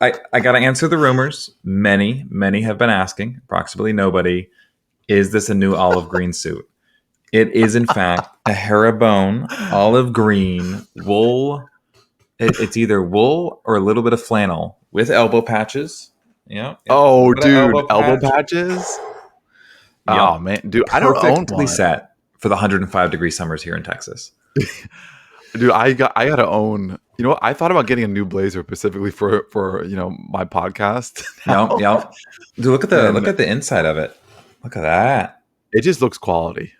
I got to answer the rumors. Many have been asking, approximately nobody, is this a new olive green suit? It is, in fact, a herringbone olive green wool. It's either wool or a little bit of flannel with elbow patches. Yep, yep. A little Oh, bit of dude, elbow elbow patch. patches. Oh Yep. man, dude, I don't own Perfectly one. set for the 105-degree summers here in Texas. Dude, I gotta own. You know what? I thought about getting a new blazer specifically for my podcast Yep, now, yep. Dude, look and at the inside of it. Look at that. it just looks quality.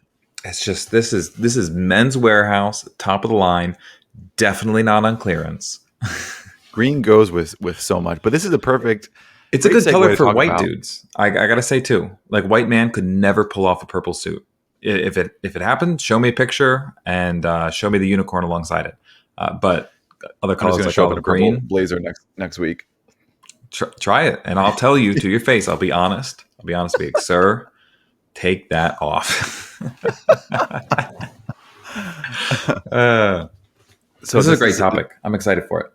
It's just this is Men's Warehouse, top of the line, definitely not on clearance. Green goes with so much, but this is a It's a great good segue color to for talk white about. dudes. I gotta say too. Like white man could never pull off a purple suit. If it happened, show me a picture and show me the unicorn alongside it. But other I'm just colors gonna like show up in a olive purple green, blazer next week. try it, and I'll tell you to your face. I'll be honest. I'll be honest with you, sir. Take that off. uh, So this is a this great is topic. I'm excited for it.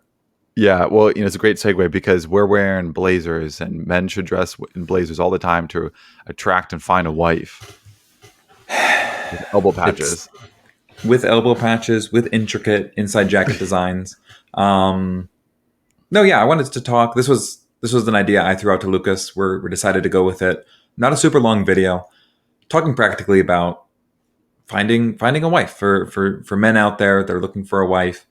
Yeah, well, it's a great segue because we're wearing blazers, and men should dress in blazers all the time to attract and find a wife with elbow It's patches. with elbow patches, with intricate inside jacket designs. Um, no, yeah, I wanted to talk. This was an idea I threw out to Lucas. We decided to go with it. Not a super long video, talking practically about finding a wife for men out there that are looking for a wife.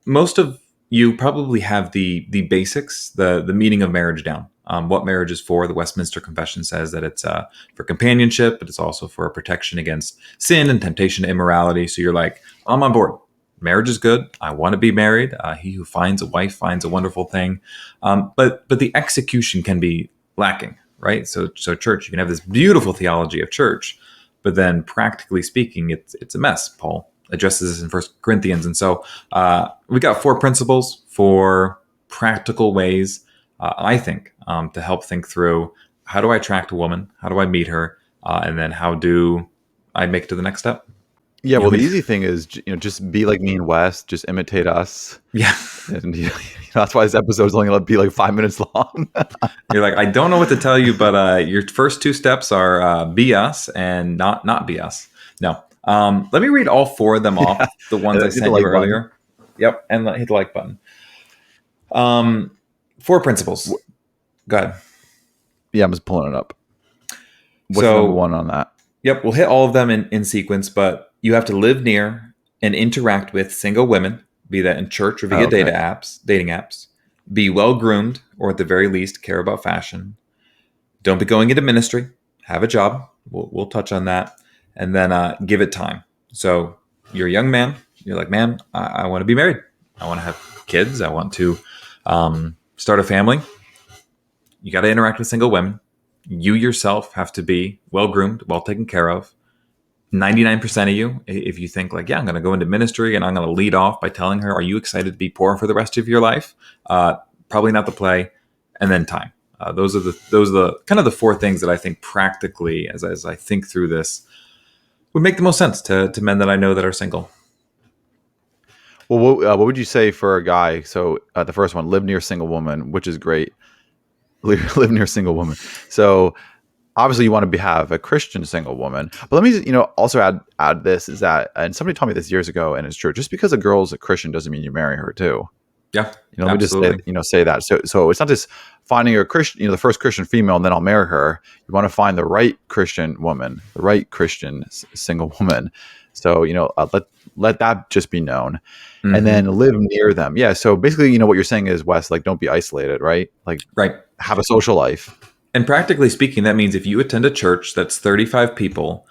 Most of you probably have the basics, the meaning of marriage down. What marriage is for. The Westminster Confession says that it's for companionship, but it's also for protection against sin and temptation to immorality. So you're like, I'm on board. Marriage is good. I want to be married. He who finds a wife finds a wonderful thing. But the execution can be lacking, right? So church, you can have this beautiful theology of church, but then practically speaking, it's a mess. Paul addresses this in First Corinthians, and so we got 4 principles for practical ways, I think, to help think through how do I attract a woman, how do I meet her, and then how do I make it to the next step. Yeah, You know well, the me? easy thing is just be like me and Wes, just imitate us, Yeah. and that's why this episode is only going to be like 5 minutes long. You're like, I don't know what to tell you, but your first 2 steps are be us and not be us. No. Let me read all 4 of them Yeah, off, the ones I hit the sent you like button. earlier. Yep, and hit the like button. 4 principles. W- Go ahead. Yeah, I'm just pulling it up. What's number So, one on that? yep, we'll hit all of them in sequence, but you have to live near and interact with single women, be that in church or Oh, via okay. dating apps. Be well groomed, or at the very least, care about fashion. Don't be going into ministry. Have a job. We'll touch on that, and then give it time. So you're a young man. You're like, man, I want to be married. I want to have kids. I want to start a family. You got to interact with single women. You yourself have to be well groomed, well taken care of. 99% of you, if you think like, yeah, I'm going to go into ministry and I'm going to lead off by telling her, are you excited to be poor for the rest of your life? Probably not the play. And then time. Those are the kind of the 4 things that I think practically, as I think through this, would make the most sense to men that I know that are single. Well, what would you say for a guy? So the first one, live near single woman, which is great. Live near single woman. So obviously you want to have a Christian single woman, but let me also add this is that, and somebody told me this years ago, and it's true. Just because a girl's a Christian doesn't mean you marry her too. Yeah, Let me just absolutely. say that. So it's not just finding a Christian, the first Christian female, and then I'll marry her. You want to find the right Christian woman, the right Christian single woman. So let that just be known, and Hmm. then live near them. Yeah. So basically, what you're saying is, Wes, like, don't be isolated, right? Like, Right. have a social life. And practically speaking, that means if you attend a church that's 35 people,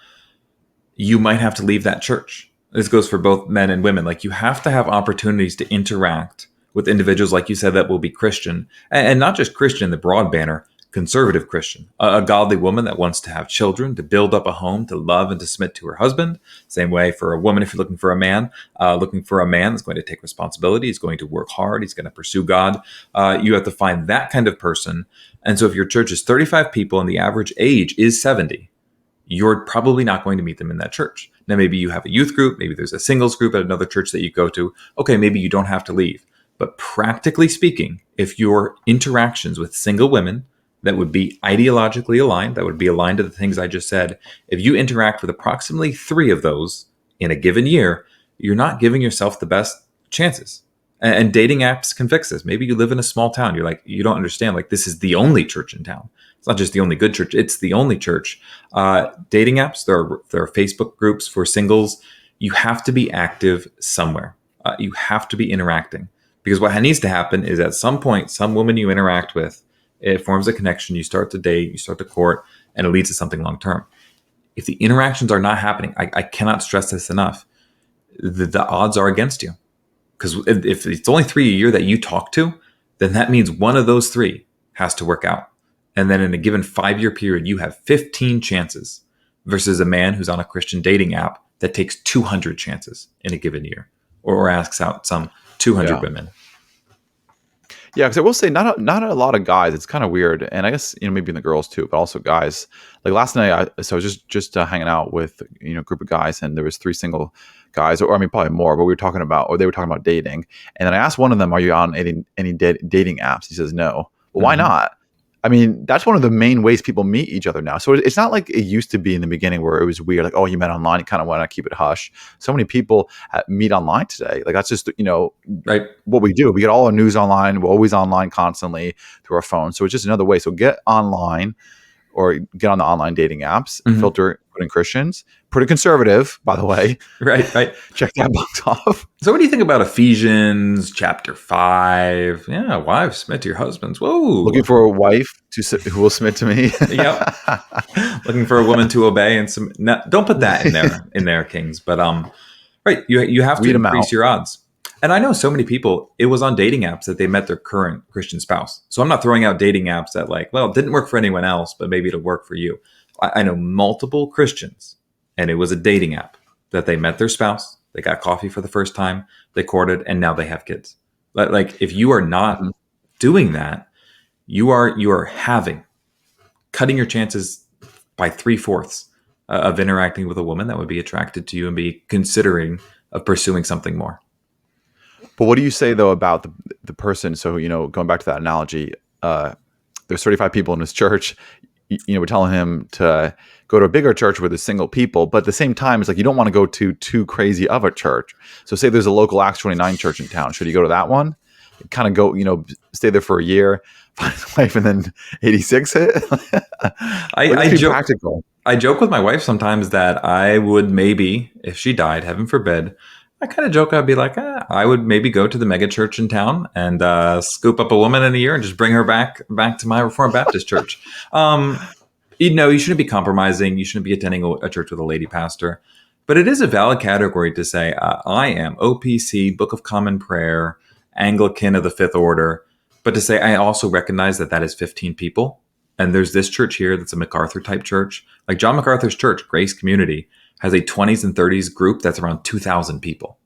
you might have to leave that church. This goes for both men and women. Like you have to have opportunities to interact with individuals, like you said, that will be Christian, and not just Christian in the broad banner, conservative Christian, a godly woman that wants to have children, to build up a home, to love and to submit to her husband. Same way for a woman, if you're looking for a man that's going to take responsibility, he's going to work hard, he's going to pursue God. You have to find that kind of person. And so if your church is 35 people and the average age is 70, you're probably not going to meet them in that church. Now, maybe you have a youth group, maybe there's a singles group at another church that you go to. Okay, maybe you don't have to leave. But practically speaking, if your interactions with single women that would be ideologically aligned, that would be aligned to the things I just said, if you interact with approximately 3 of those in a given year, you're not giving yourself the best chances. And dating apps can fix this. Maybe you live in a small town. You're like, you don't understand. Like, this is the only church in town. It's not just the only good church. It's the only church. Dating apps, there are Facebook groups for singles. You have to be active somewhere. You have to be interacting. Because what needs to happen is at some point, some woman you interact with, it forms a connection. You start to date, you start to court, and it leads to something long term. If the interactions are not happening, I cannot stress this enough. The odds are against you. Because if it's only 3 a year that you talk to, then that means one of those 3 has to work out. And then in a given 5-year period, you have 15 chances versus a man who's on a Christian dating app that takes 200 chances in a given year or asks out some 200 women. Yeah, because I will say, not a lot of guys. It's kind of weird, and I guess maybe in the girls too, but also guys. Like last night, I was just hanging out with a group of guys, and there was 3 single guys, or I mean probably more, but they were talking about dating, and then I asked one of them, "Are you on any dating apps?" He says, "No." Well, why not? I mean, that's one of the main ways people meet each other now. So it's not like it used to be in the beginning where it was weird. Like, oh, you met online. You kind of want to keep it hush. So many people meet online today. Like that's just, right, what we do. We get all our news online. We're always online constantly through our phones. So it's just another way. So get online or get on the online dating apps, filter, put in Christians, pretty conservative, by the way. Right. Check that box off. So what do you think about Ephesians chapter 5? Yeah, wives, submit to your husbands. Whoa. Looking for a wife who will submit to me. Yep. Looking for a woman to obey and some. No, don't put that in there, Kings. But right, you have to increase your odds. And I know so many people, it was on dating apps that they met their current Christian spouse. So I'm not throwing out dating apps that it didn't work for anyone else, but maybe it'll work for you. I know multiple Christians, and it was a dating app that they met their spouse, they got coffee for the first time, they courted, and now they have kids. Like if you are not doing that, you are cutting your chances by 3/4 of interacting with a woman that would be attracted to you and be considering of pursuing something more. But what do you say though about the person? So going back to that analogy, there's 35 people in his church. We're telling him to go to a bigger church where there's single people, but at the same time, it's like you don't want to go to too crazy of a church. So say there's a local Acts 29 church in town. Should you go to that one? Kind of go, stay there for a year, find a wife, and then 86 hit? I joke with my wife sometimes that I would maybe, if she died, heaven forbid, I kind of joke, I'd be like, I would maybe go to the mega church in town and scoop up a woman in a year and just bring her back to my Reformed Baptist church. You shouldn't be compromising. You shouldn't be attending a church with a lady pastor. But it is a valid category to say, I am OPC, Book of Common Prayer, Anglican of the Fifth Order. But to say, I also recognize that is 15 people. And there's this church here that's a MacArthur type church. Like John MacArthur's church, Grace Community, has a 20s and 30s group that's around 2,000 people.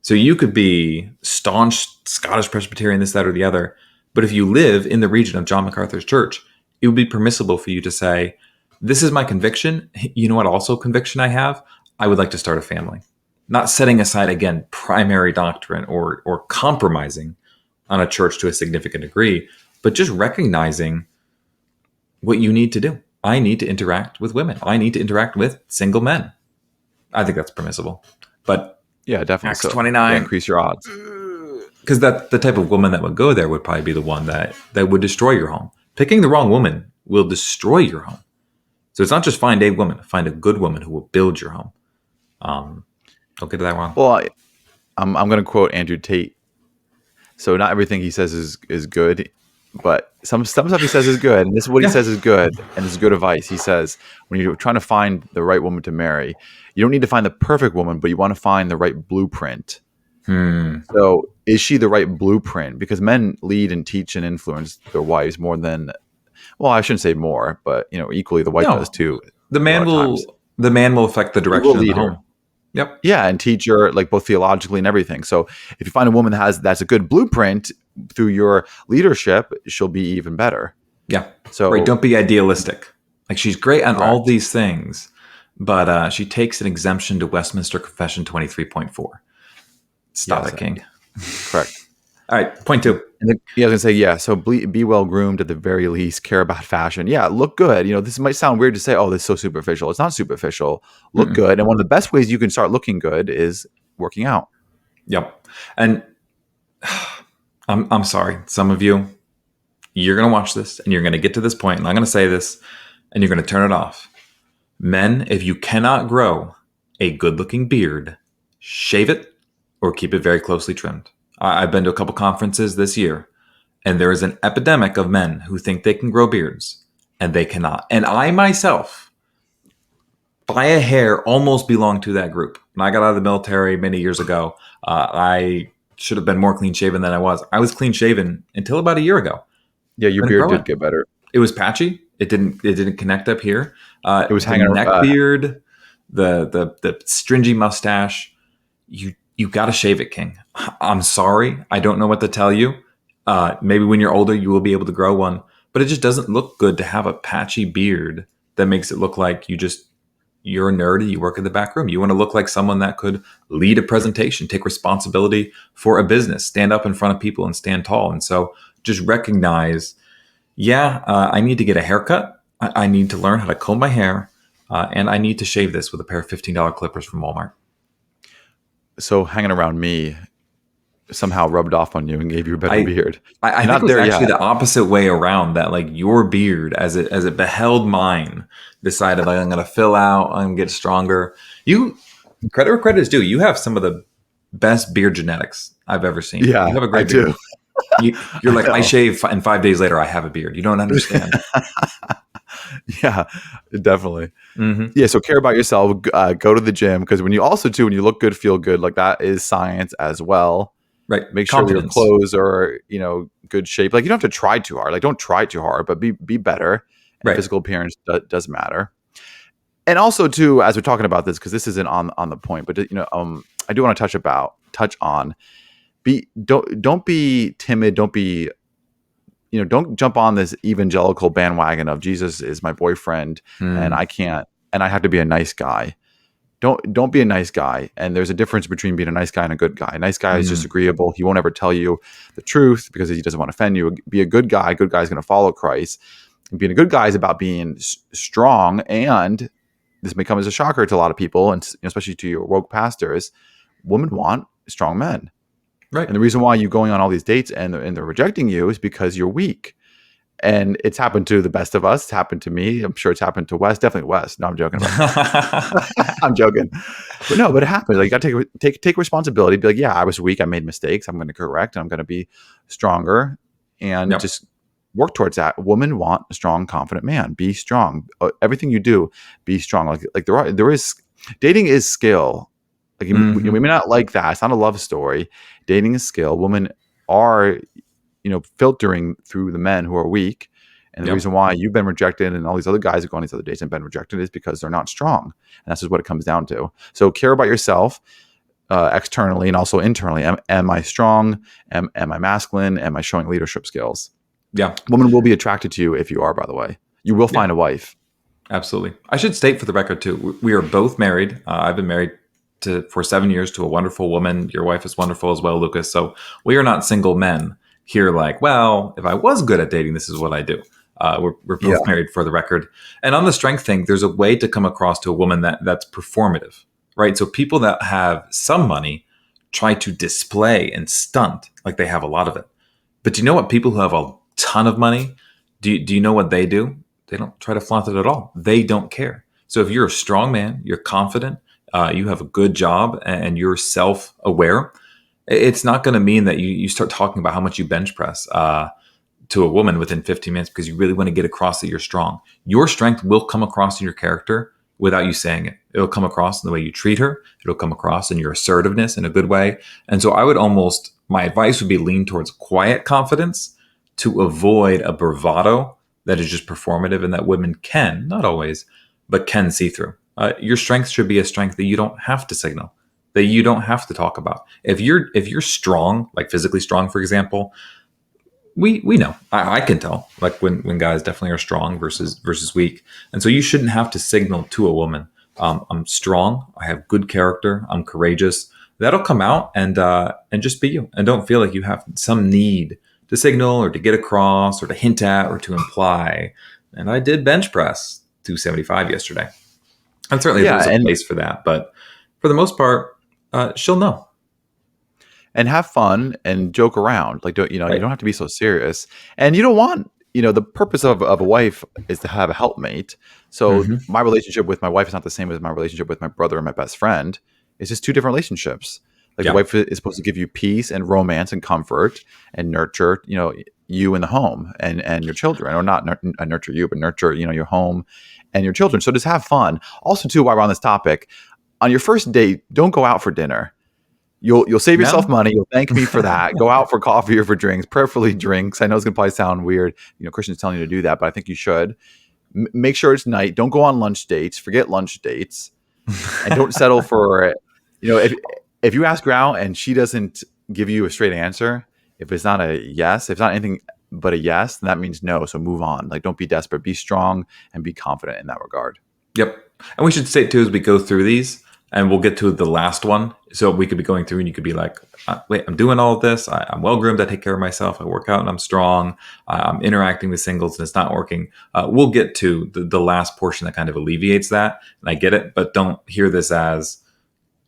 So you could be staunch Scottish Presbyterian, this, that, or the other. But if you live in the region of John MacArthur's church, it would be permissible for you to say, this is my conviction. You know what also conviction I have? I would like to start a family. Not setting aside, again, primary doctrine or compromising on a church to a significant degree, but just recognizing what you need to do. I need to interact with women. I need to interact with single men. I think that's permissible. But yeah, definitely. Acts 29. Increase your odds. Because the type of woman that would go there would probably be the one that would destroy your home. Picking the wrong woman will destroy your home. So it's not just find a woman, find a good woman who will build your home. Don't get that wrong. Well, I'm going to quote Andrew Tate. So not everything he says is good, but some stuff he says is good. And this is what he says is good, and it's good advice. He says, when you're trying to find the right woman to marry, you don't need to find the perfect woman, but you want to find the right blueprint. So is she the right blueprint? Because men lead and teach and influence their wives more than, well, I shouldn't say more, but equally the wife does too. The man will affect the direction of the home. Yep. Yeah, and teach her both theologically and everything. So if you find a woman that's a good blueprint through your leadership, she'll be even better. Yeah. So right, don't be idealistic. Like she's great on all these things, but she takes an exemption to Westminster Confession 23.4. Stop it, King. Correct. All right, point two. And then, yeah, I was gonna say, yeah. So be well groomed at the very least. Care about fashion. Yeah, look good. This might sound weird to say, "Oh, this is so superficial." It's not superficial. Look Mm-mm. good, and one of the best ways you can start looking good is working out. Yep. And I'm sorry, some of you, you're gonna watch this and you're gonna get to this point, and I'm gonna say this, and you're gonna turn it off. Men, if you cannot grow a good-looking beard, shave it or keep it very closely trimmed. I've been to a couple conferences this year, and there is an epidemic of men who think they can grow beards, and they cannot. And I myself, by a hair, almost belonged to that group. When I got out of the military many years ago, I should have been more clean shaven than I was. I was clean shaven until about a year ago. Yeah, your Couldn't beard grow did it. get better. It was patchy. It didn't connect up here. It was The hanging. neck beard, the stringy mustache. You got to shave it, King. I'm sorry. I don't know what to tell you. Maybe when you're older, you will be able to grow one, but it just doesn't look good to have a patchy beard that makes it look like you're a nerd and you work in the back room. You want to look like someone that could lead a presentation, take responsibility for a business, stand up in front of people and stand tall. And so just recognize, I need to get a haircut. I need to learn how to comb my hair. And I need to shave this with a pair of $15 clippers from Walmart. So hanging around me somehow rubbed off on you and gave you a better I beard. I You're think it not was there actually yet. the opposite way around, that like your beard as it beheld mine decided like I'm gonna fill out, I'm gonna get stronger. You credit where credit is due. You have some of the best beard genetics I've ever seen. Yeah, You have a I great beard. do. You're I like, I know. shave and 5 days later I have a beard. You don't understand. Yeah, definitely. Hmm. Yeah, so care about yourself. Go to the gym, because when you look good, feel good. Like, that is science as well. Right. Make sure your Confidence. clothes are, good shape. Like, you don't have to try too hard. Like, don't try too hard, but be better. And Right. physical appearance does matter. And also, too, as we're talking about this, because this isn't on the point, but I do want to touch on, don't be timid. Don't jump on this evangelical bandwagon of Jesus is my boyfriend and Mm. I can't, and I have to be a nice guy. Don't be a nice guy. And there's a difference between being a nice guy and a good guy. A nice guy is just Mm. agreeable. He won't ever tell you the truth because he doesn't want to offend you. Be a good guy. A good guy is going to follow Christ. And being a good guy is about being strong. And this may come as a shocker to a lot of people, and especially to your woke pastors. Women want strong men. Right. And the reason why you're going on all these dates and they're rejecting you is because you're weak. And it's happened to the best of us. It's happened to me. I'm sure it's happened to Wes. Definitely Wes. No, I'm joking about that. I'm joking. But it happens. Like, you got to take responsibility. Be like, yeah, I was weak. I made mistakes. I'm going to correct. I'm going to be stronger, and Yep. just work towards that. Women want a strong, confident man. Be strong. Everything you do, be strong. Like there is dating is skill. Like, we Hmm. may not like that. It's not a love story. Dating is skill. Women are, filtering through the men who are weak. And the Yep. reason why you've been rejected and all these other guys have gone on these other dates and been rejected is because they're not strong. And that's just what it comes down to. So care about yourself, externally and also internally. Am I strong? Am I masculine? Am I showing leadership skills? Yeah. Women will be attracted to you if you are, by the way. You will Yeah. find a wife. Absolutely. I should state for the record too, we are both married. I've been married for 7 years to a wonderful woman. Your wife is wonderful as well, Lucas. So we are not single men here. Like, well, if I was good at dating, this is what I do. We're Yeah. both married for the record. And on the strength thing, there's a way to come across to a woman that's performative, right? So people that have some money try to display and stunt like they have a lot of it. But do you know what people who have a ton of money, do you know what they do? They don't try to flaunt it at all. They don't care. So if you're a strong man, you're confident, you have a good job, and you're self-aware, it's not going to mean that you start talking about how much you bench press to a woman within 15 minutes because you really want to get across that you're strong. Your strength will come across in your character without you saying it. It'll come across in the way you treat her. It'll come across in your assertiveness in a good way. And so my advice would be lean towards quiet confidence to avoid a bravado that is just performative and that women can, not always, but can see through. Your strength should be a strength that you don't have to signal, that you don't have to talk about. If you're strong, like physically strong, for example, we know. I can tell, like when guys definitely are strong versus weak, and so you shouldn't have to signal to a woman, I'm strong, I have good character, I'm courageous. that'll come out and just be you, and don't feel like you have some need to signal or to get across or to hint at or to imply. And I did bench press 275 yesterday. And certainly Yeah, there's a and place for that, but for the most part, she'll know. have fun and joke around. Like, don't you Right. don't have to be so serious. And you don't want, the purpose of a wife is to have a helpmate. So Hmm. my relationship with my wife is not the same as my relationship with my brother and my best friend. It's just two different relationships. Like the Yeah. wife is supposed to give you peace and romance and comfort and nurture, you in the home and your children, or not nurture you, but nurture, your home and your children. So just have fun. Also, too, while we're on this topic, on your first date, don't go out for dinner. You'll save yourself No. money. You'll thank me for that. Go out for coffee or for drinks, preferably drinks. I know it's gonna probably sound weird, Christians telling you to do that, but I think you should. Make sure it's night. Don't go on lunch dates. Forget lunch dates, and don't settle for, if you ask her out and she doesn't give you a straight answer, if it's not a yes, if it's not anything but a yes, then that means no. So move on. Like, don't be desperate. Be strong and be confident in that regard. Yep. And we should say too, as we go through these, and we'll get to the last one. So we could be going through, and you could be like, "Wait, I'm doing all of this. I'm well groomed. I take care of myself. I work out, and I'm strong. I'm interacting with singles, and it's not working." We'll get to the last portion that kind of alleviates that, and I get it, but don't hear this as,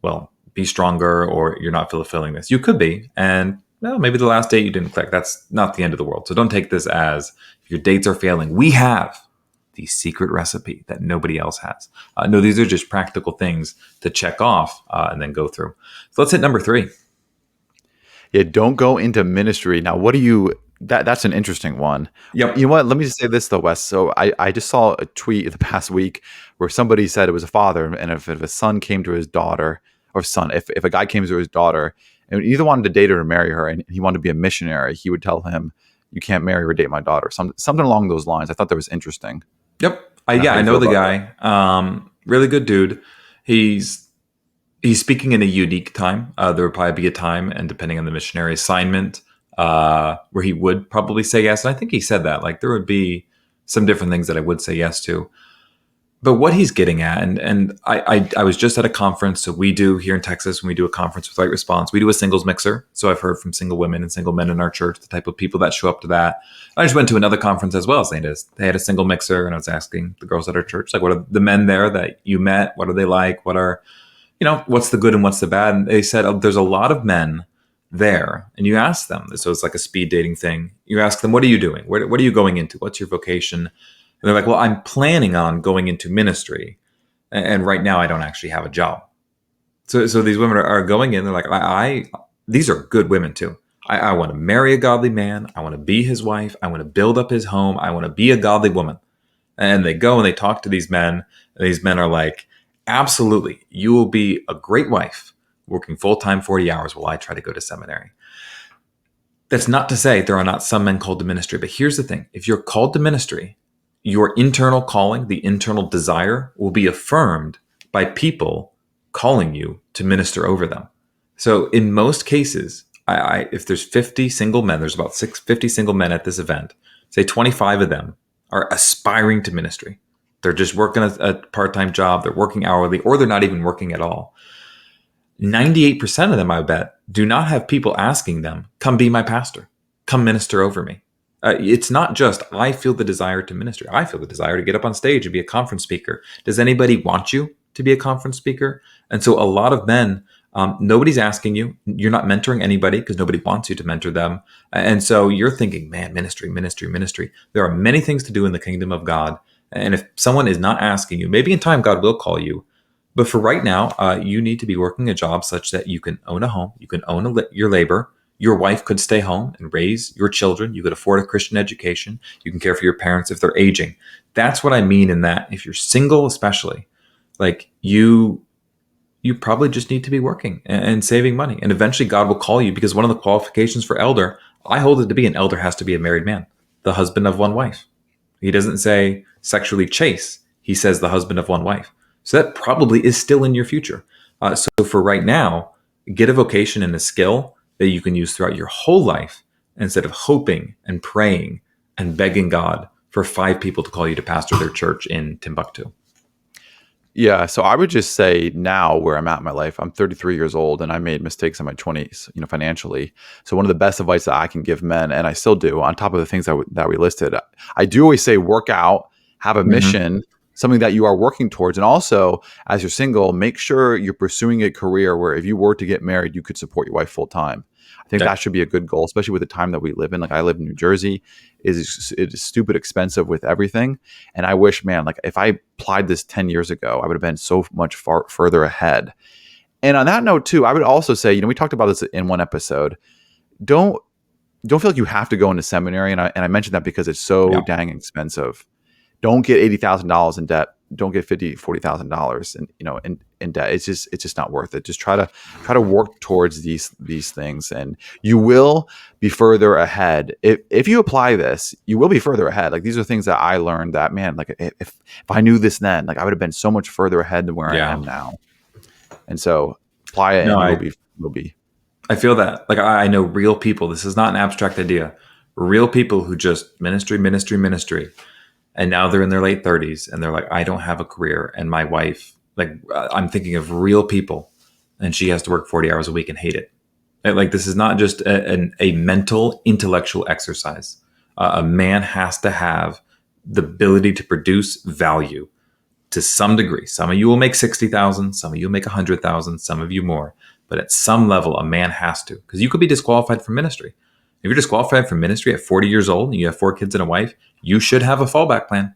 well, be stronger or you're not fulfilling this. You could be, and well, maybe the last date you didn't click. That's not the end of the world. So don't take this as if your dates are failing. We have the secret recipe that nobody else has. No, these are just practical things to check off and then go through. So let's hit number 3. Yeah, don't go into ministry. Now, what do you that's an interesting one. Yep. You know what? Let me just say this though, Wes. So I just saw a tweet the past week where somebody said it was a father, and if a son came to his daughter, or son, if a guy came to his daughter and either wanted to date her or marry her, and he wanted to be a missionary, he would tell him, "You can't marry or date my daughter." Something along those lines. I thought that was interesting. Yep. How Yeah, do I you know feel the about that? guy. Really good dude. He's he's speaking in a unique time. There would probably be a time, and depending on the missionary assignment, where he would probably say yes. And I think he said that. Like there would be some different things that I would say yes to. But what he's getting at, and I was just at a conference. So we do here in Texas when we do a conference with Right Response, we do a singles mixer. So I've heard from single women and single men in our church, the type of people that show up to that. I just went to another conference as well. Saying they had a single mixer, and I was asking the girls at our church, like, what are the men there that you met? What are they like? What's the good and what's the bad? And they said, oh, there's a lot of men there. And you ask them, so it's like a speed dating thing. You ask them, what are you doing? What are you going into? What's your vocation? And they're like, well, I'm planning on going into ministry. And right now I don't actually have a job. So these women are going in, they're like, these are good women too. I want to marry a godly man. I want to be his wife. I want to build up his home. I want to be a godly woman. And they go and they talk to these men. And these men are like, absolutely, you will be a great wife working full-time 40 hours while I try to go to seminary. That's not to say there are not some men called to ministry, but here's the thing. If you're called to ministry, your internal calling, the internal desire, will be affirmed by people calling you to minister over them. So in most cases, if there's 50 single men, there's about 50 single men at this event, say 25 of them are aspiring to ministry. They're just working a part-time job, they're working hourly, or they're not even working at all. 98% of them, I bet, do not have people asking them, come be my pastor, come minister over me. It's not just, I feel the desire to minister. I feel the desire to get up on stage and be a conference speaker. Does anybody want you to be a conference speaker? And so a lot of men, nobody's asking you. You're not mentoring anybody because nobody wants you to mentor them. And so you're thinking, man, ministry, ministry, ministry. There are many things to do in the kingdom of God. And if someone is not asking you, maybe in time God will call you. But for right now, you need to be working a job such that you can own a home, you can own your labor. Your wife could stay home and raise your children. You could afford a Christian education. You can care for your parents if they're aging. That's what I mean in that if you're single, especially, like you probably just need to be working and saving money. And eventually God will call you, because one of the qualifications for elder, I hold it to be, an elder has to be a married man, the husband of one wife. He doesn't say sexually chaste. He says the husband of one wife. So that probably is still in your future. So for right now, get a vocation and a skill that you can use throughout your whole life, instead of hoping and praying and begging God for 5 people to call you to pastor their church in Timbuktu. Yeah, so I would just say now where I'm at in my life, I'm 33 years old and I made mistakes in my 20s, financially. So one of the best advice that I can give men, and I still do, on top of the things that we listed, I do always say work out, have a Hmm. mission, something that you are working towards, and also as you're single, make sure you're pursuing a career where if you were to get married, you could support your wife full time. I think Yeah. that should be a good goal, especially with the time that we live in. Like I live in New Jersey, it is stupid expensive with everything. And I wish, man, like if I applied this 10 years ago, I would have been so much far further ahead. And on that note, too, I would also say, we talked about this in one episode. Don't don't feel like you have to go into seminary. And I mentioned that because it's so Yeah. dang expensive. Don't get $80,000 in debt. Don't get $40,000 in debt. It's just not worth it. Just try to work towards these things, and you will be further ahead. If you apply this, you will be further ahead. Like these are things that I learned that, man, like if I knew this then, like I would have been so much further ahead than where I Yeah. am now. And so apply it, No, and you will I be. I feel that. Like I know real people. This is not an abstract idea. Real people who just ministry, ministry, ministry, and now they're in their late 30s, and they're like, I don't have a career, and my wife, like, I'm thinking of real people, and she has to work 40 hours a week and hate it. Like this is not just a mental, intellectual exercise. A man has to have the ability to produce value to some degree. Some of you will make 60,000, some of you will make 100,000, some of you more. But at some level, a man has to, because you could be disqualified from ministry. If you're disqualified from ministry at 40 years old and you have 4 kids and a wife, you should have a fallback plan.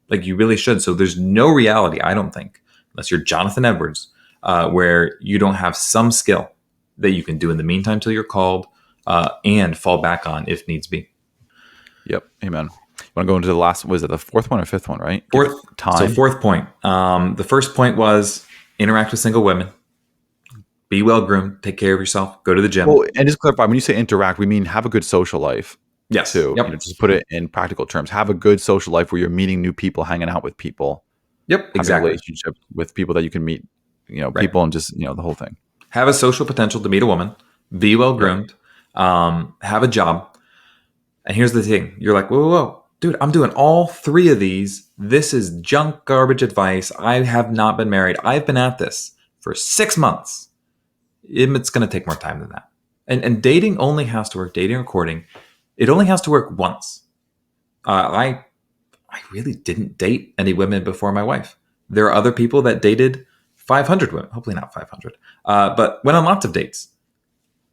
Like you really should. So there's no reality, I don't think, unless you're Jonathan Edwards, where you don't have some skill that you can do in the meantime till you're called and fall back on if needs be. Yep. Amen. Want to go into the last? Was it the fourth one or fifth one? Right. Give Fourth, so time. fourth point. The first point was interact with single women. Be well groomed, take care of yourself, go to the gym. Well, and just clarify, when you say interact, we mean have a good social life Yes. too. Yep. Just put it in practical terms. Have a good social life where you're meeting new people, hanging out with people, Yep. having Exactly. relationships with people that you can meet, Right. people, and just, the whole thing. Have a social potential to meet a woman. Be well Yep. groomed. Have a job. And here's the thing: you're like, whoa, whoa, whoa, dude, I'm doing all three of these. This is junk garbage advice. I have not been married. I've been at this for 6 months. It's going to take more time than that. And dating only has to work. Dating or courting, it only has to work once. I really didn't date any women before my wife. There are other people that dated 500 women. Hopefully not 500, but went on lots of dates.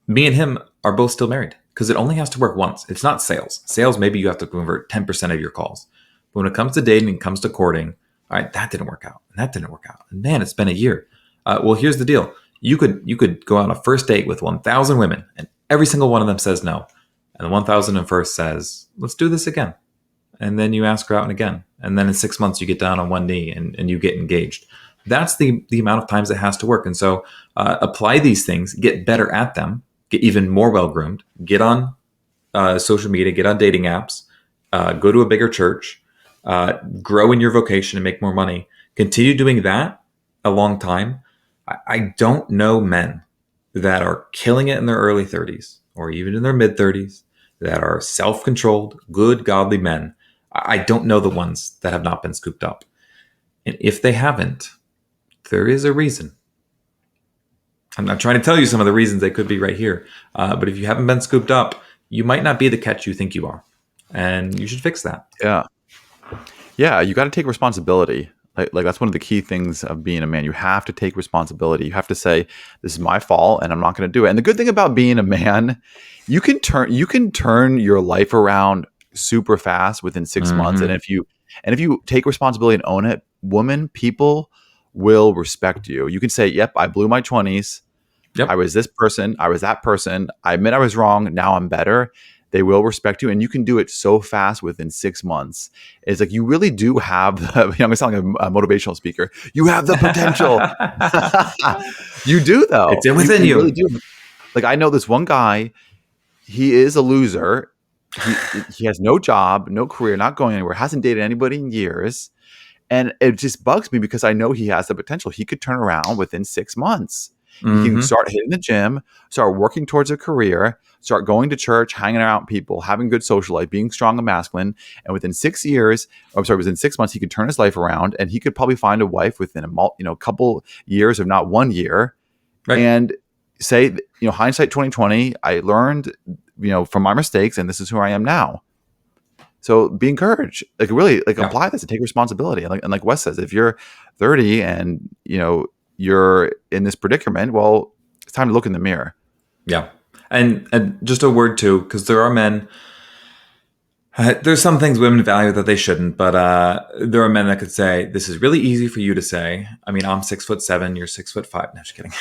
Me and him are both still married because it only has to work once. It's not sales. Sales, maybe you have to convert 10% of your calls. But when it comes to dating and comes to courting, all right, that didn't work out. And that didn't work out. And man, it's been a year. Well, here's the deal. You could go on a first date with 1,000 women and every single one of them says no. And the 1,001st says, let's do this again. And then you ask her out and again. And then in 6 months, you get down on one knee and you get engaged. That's the amount of times it has to work. And so apply these things, get better at them, get even more well groomed, get on social media, get on dating apps, go to a bigger church, grow in your vocation and make more money. Continue doing that a long time. I don't know men that are killing it in their early 30s or even in their mid 30s that are self controlled, good, godly men. I don't know the ones that have not been scooped up. And if they haven't, there is a reason. I'm not trying to tell you some of the reasons they could be right here. But if you haven't been scooped up, you might not be the catch you think you are. And you should fix that. Yeah. Yeah. You got to take responsibility. Like that's one of the key things of being a man. You have to take responsibility. You have to say, this is my fault and I'm not going to do it. And the good thing about being a man, you can turn your life around super fast within 6 months. And Mm-hmm. if you take responsibility and own it, people will respect you. You can say, yep, I blew my 20s. I Yep. was this person. I was that person. I admit I was wrong. Now I'm better. They will respect you. And you can do it so fast within 6 months. It's like you really do have the, I'm going to sound like a motivational speaker. You have the potential. You do, though. It's in within You really you. do. Like I know this one guy, he is a loser. He has no job, no career, not going anywhere, hasn't dated anybody in years. And it just bugs me because I know he has the potential. He could turn around within 6 months. You can Mm-hmm. start hitting the gym, start working towards a career, start going to church, hanging around people, having good social life, being strong and masculine. And within 6 years, within 6 months, he could turn his life around, and he could probably find a wife within a couple years, if not 1 year, Right. and say, hindsight 2020, I learned, from my mistakes, and this is who I am now. So be encouraged, really, Yeah. apply this and take responsibility. And like Wes says, if you're 30 and you're in this predicament, well, it's time to look in the mirror. Yeah. And just a word too, because there are men. There's some things women value that they shouldn't, but there are men that could say, "This is really easy for you to say." I mean, I'm 6'7", you're 6'5". No, just kidding.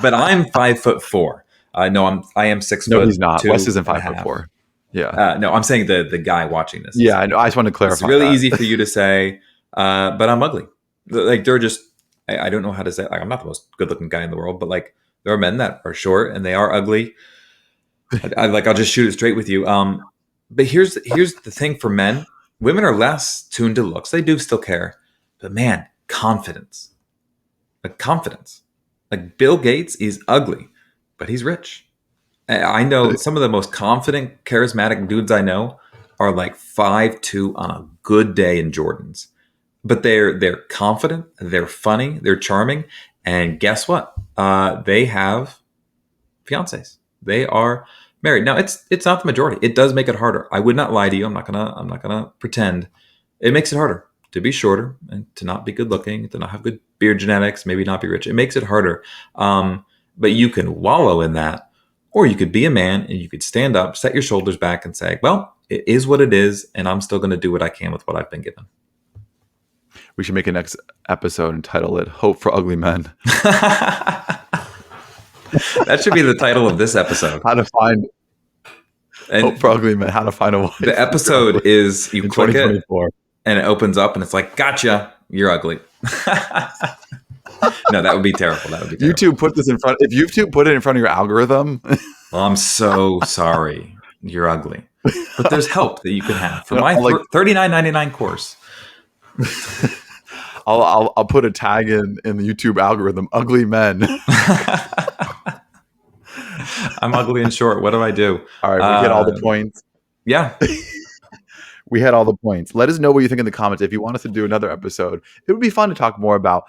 But I'm 5'4". No, I am 6 No, foot he's not. Wes 2 isn't and a 5'4". half. Yeah, No, I'm saying the guy watching this is yeah. I saying, know. I just wanted to this is clarify really that. easy for you to say, but I'm ugly. Like they're just, I don't know how to say it. Like I'm not the most good looking guy in the world, but like there are men that are short and they are ugly. I'll just shoot it straight with you. But here's the thing for men. Women are less tuned to looks. They do still care, but man, confidence. Like confidence. Like Bill Gates is ugly, but he's rich. I know some of the most confident, charismatic dudes I know are like 5'2" on a good day in Jordans. But they're confident, they're funny, they're charming, and guess what? They have fiancés. They are married. Now it's not the majority. It does make it harder. I would not lie to you. I'm not gonna pretend. It makes it harder to be shorter and to not be good looking, to not have good beard genetics, maybe not be rich. It makes it harder. But you can wallow in that, or you could be a man and you could stand up, set your shoulders back, and say, "Well, it is what it is, and I'm still going to do what I can with what I've been given." We should make a next episode and title it "Hope for Ugly Men." That should be the title of this episode. How to find And hope for ugly men. How to find a wife. the episode is you in click it 2024. and it opens up and it's like, "Gotcha, you're ugly." No, that would be terrible. That would be terrible. YouTube put this in front. If YouTube put it in front of your algorithm, Well, I'm so sorry. You're ugly. But there's help that you can have for No, my like- $39.99 course. I'll put a tag in the YouTube algorithm: ugly men. I'm ugly and short. What do I do? All right, we hit all the points. Yeah. We had all the points. Let us know what you think in the comments. If you want us to do another episode, it would be fun to talk more about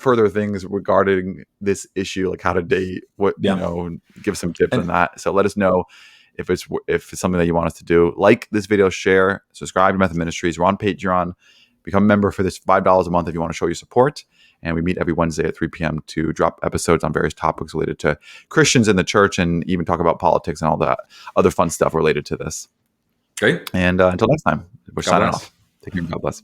further things regarding this issue, like how to date, and give some tips on that. So let us know if it's something that you want us to do. Like this video, share, subscribe to Method Ministries. We're on Patreon. Become a member for this $5 a month if you want to show your support. And we meet every Wednesday at 3 p.m. to drop episodes on various topics related to Christians in the church, and even talk about politics and all that other fun stuff related to this. Great. And until next time, we're God signing bless. off. Take care. God bless.